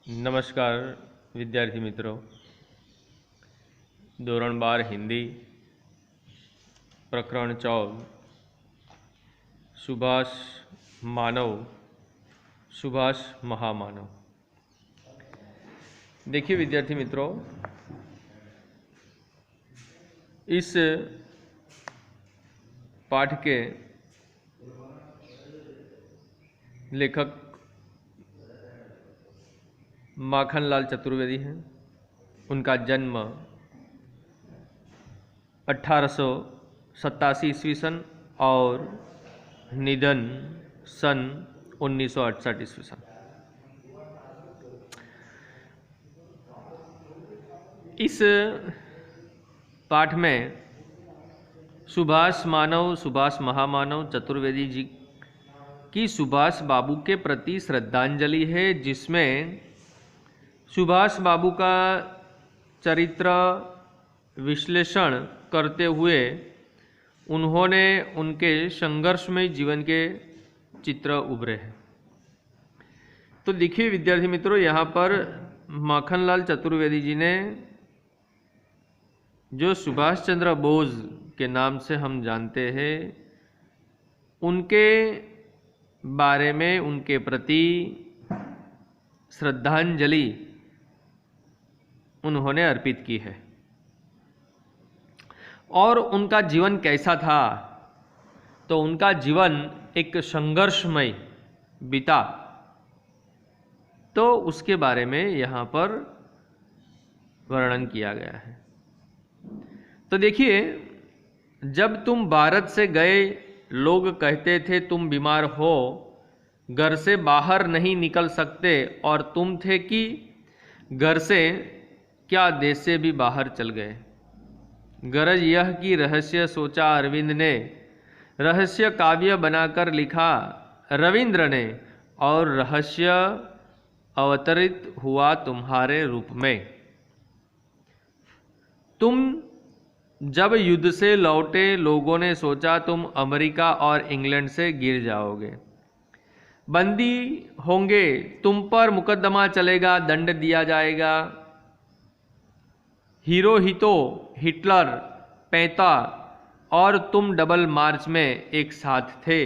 नमस्कार विद्यार्थी मित्रों, धोरण 12 हिंदी प्रकरण 14 सुभाष मानव सुभाष महामानव। देखिए विद्यार्थी मित्रों, इस पाठ के लेखक माखनलाल चतुर्वेदी हैं। उनका जन्म 1887 ईस्वी सन और निधन सन 1968 ईस्वी सन। इस पाठ में सुभाष मानव सुभाष महामानव चतुर्वेदी जी की सुभाष बाबू के प्रति श्रद्धांजलि है, जिसमें सुभाष बाबू का चरित्र विश्लेषण करते हुए उन्होंने उनके संघर्षमय जीवन के चित्र उभरे हैं। तो देखिए विद्यार्थी मित्रों, यहाँ पर माखनलाल चतुर्वेदी जी ने जो सुभाष चंद्र बोस के नाम से हम जानते हैं, उनके बारे में, उनके प्रति श्रद्धांजलि उन्होंने अर्पित की है। और उनका जीवन कैसा था, तो उनका जीवन एक संघर्षमय बीता, तो उसके बारे में यहाँ पर वर्णन किया गया है। तो देखिए, जब तुम भारत से गए, लोग कहते थे तुम बीमार हो, घर से बाहर नहीं निकल सकते, और तुम थे कि घर से क्या देश से भी बाहर चल गए। गरज यह कि रहस्य सोचा अरविंद ने, रहस्य काव्य बनाकर लिखा रविंद्र ने, और रहस्य अवतरित हुआ तुम्हारे रूप में। तुम जब युद्ध से लौटे, लोगों ने सोचा तुम अमेरिका और इंग्लैंड से गिर जाओगे, बंदी होंगे, तुम पर मुकदमा चलेगा, दंड दिया जाएगा। हिरोहितो, हिटलर, पैंता और तुम डबल मार्च में एक साथ थे।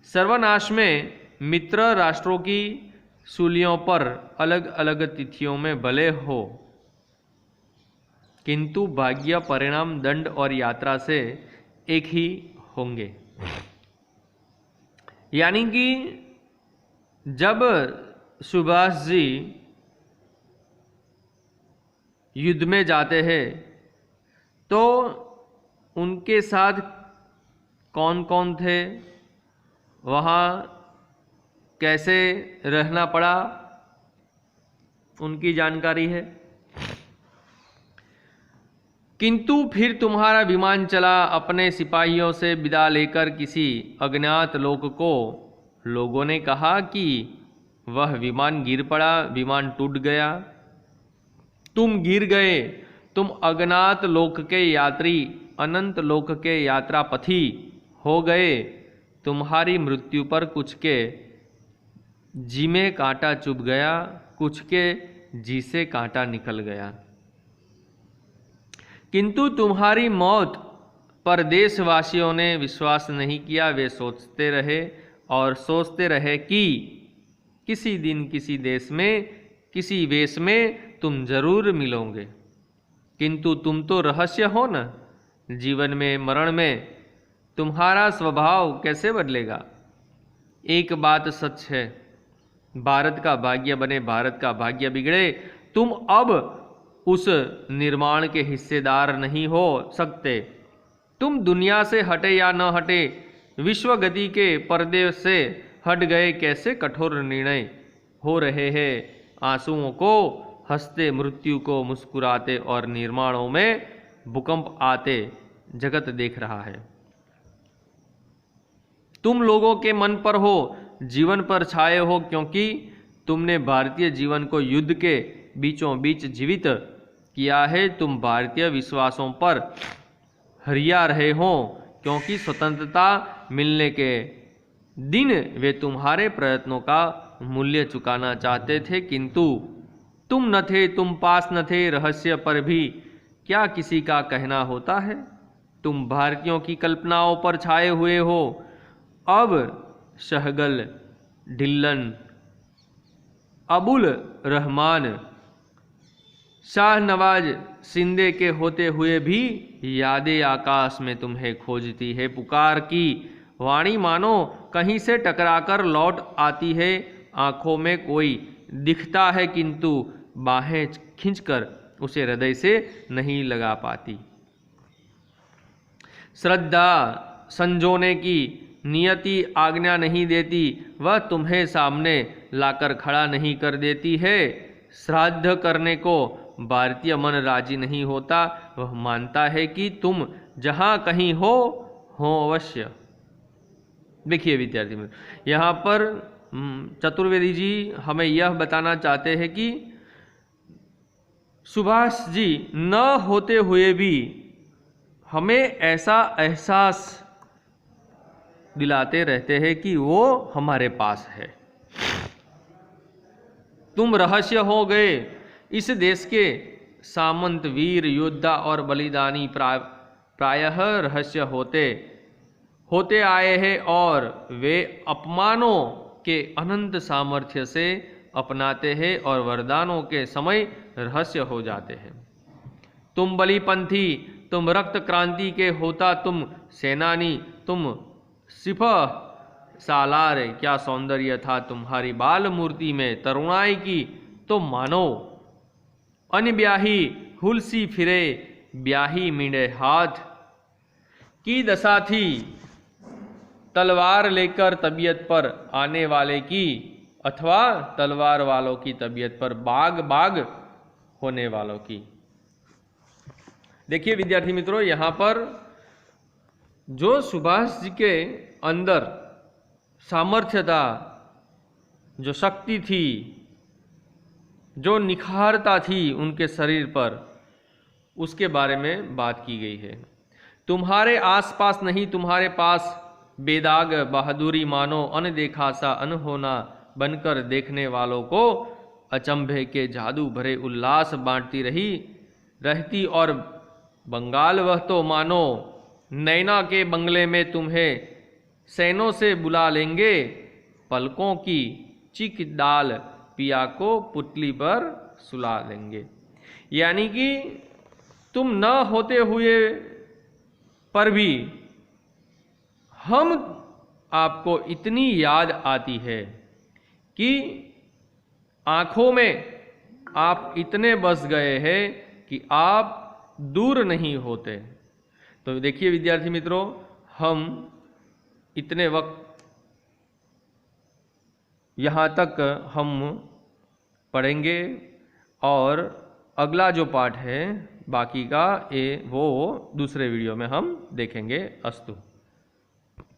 सर्वनाश में मित्र राष्ट्रों की सूलियों पर अलग अलग तिथियों में भले हो, किंतु भाग्य, परिणाम, दंड और यात्रा से एक ही होंगे। यानी कि जब सुभाष जी युद्ध में जाते हैं, तो उनके साथ कौन कौन थे, वहाँ कैसे रहना पड़ा, उनकी जानकारी है। किंतु फिर तुम्हारा विमान चला, अपने सिपाहियों से विदा लेकर किसी अज्ञात लोक को। लोगों ने कहा कि वह विमान गिर पड़ा, विमान टूट गया, तुम गिर गए। तुम अज्ञात लोक के यात्री, अनंत लोक के यात्रापथी हो गए। तुम्हारी मृत्यु पर कुछ के जी में कांटा चुभ गया, कुछ के जी से कांटा निकल गया। किंतु तुम्हारी मौत पर देशवासियों ने विश्वास नहीं किया। वे सोचते रहे और सोचते रहे कि किसी दिन किसी देश में, किसी वेश में तुम जरूर मिलोगे। किंतु तुम तो रहस्य हो न, जीवन में मरण में तुम्हारा स्वभाव कैसे बदलेगा। एक बात सच है, भारत का भाग्य बने, भारत का भाग्य बिगड़े। तुम अब उस निर्माण के हिस्सेदार नहीं हो सकते। तुम दुनिया से हटे या न हटे, विश्व गति के पर्दे से हट गए। कैसे कठोर निर्णय हो रहे हैं, आंसुओं को हंसते, मृत्यु को मुस्कुराते, और निर्माणों में भूकंप आते जगत देख रहा है। तुम लोगों के मन पर हो, जीवन पर छाए हो, क्योंकि तुमने भारतीय जीवन को युद्ध के बीचों बीच जीवित किया है। तुम भारतीय विश्वासों पर हरिया रहे हो, क्योंकि स्वतंत्रता मिलने के दिन वे तुम्हारे प्रयत्नों का मूल्य चुकाना चाहते थे, किंतु तुम न थे, तुम पास न थे, रहस्य पर भी क्या किसी का कहना होता है। तुम भारतीयों की कल्पनाओं पर छाए हुए हो। अब शहगल, ढिल्लन, अबुल रहमान, शाहनवाज शिंदे के होते हुए भी यादें आकाश में तुम्हें खोजती है। पुकार की वाणी मानो कहीं से टकराकर लौट आती है। आंखों में कोई दिखता है किंतु बाहें खींचकर उसे हृदय से नहीं लगा पाती। श्रद्धा संजोने की नियति आज्ञा नहीं देती, वह तुम्हें सामने लाकर खड़ा नहीं कर देती है। श्राद्ध करने को भारतीय मन राजी नहीं होता, वह मानता है कि तुम जहाँ कहीं हो अवश्य। देखिए विद्यार्थी मित्र, यहाँ पर चतुर्वेदी जी हमें यह बताना चाहते हैं कि सुभाष जी न होते हुए भी हमें ऐसा एहसास दिलाते रहते हैं कि वो हमारे पास है। तुम रहस्य हो गए। इस देश के सामंत, वीर, योद्धा और बलिदानी प्रायः रहस्य होते आए हैं और वे अपमानों के अनंत सामर्थ्य से अपनाते हैं और वरदानों के समय रहस्य हो जाते हैं। तुम बलिपंथी, तुम रक्त क्रांति के होता, तुम सेनानी, तुम सिपह सालार, क्या सौंदर्य था तुम्हारी बाल मूर्ति में तरुणाई की। तो मानो अनब्याही हुलसी फिरे, ब्याही मिंडे हाथ की दशा थी। तलवार लेकर तबीयत पर आने वाले की, अथवा तलवार वालों की तबीयत पर बाग होने वालों की। देखिए विद्यार्थी मित्रों, यहाँ पर जो सुभाष जी के अंदर सामर्थ्य था, जो शक्ति थी, जो निखारता थी उनके शरीर पर, उसके बारे में बात की गई है। तुम्हारे आसपास नहीं, तुम्हारे पास बेदाग बहादुरी मानो अनदेखा सा अनहोना बनकर देखने वालों को अचंभे के जादू भरे उल्लास बांटती रहती। और बंगाल वह तो मानो नैना के बंगले में तुम्हें सैनों से बुला लेंगे। पलकों की चिक डाल पिया को पुतली पर सुला देंगे। यानी कि तुम न होते हुए पर भी हम आपको इतनी याद आती है कि आंखों में आप इतने बस गए हैं कि आप दूर नहीं होते। तो देखिए विद्यार्थी मित्रों, हम इतने वक्त यहाँ तक हम पढ़ेंगे और अगला जो पाठ है बाकी का वो दूसरे वीडियो में हम देखेंगे। अस्तु।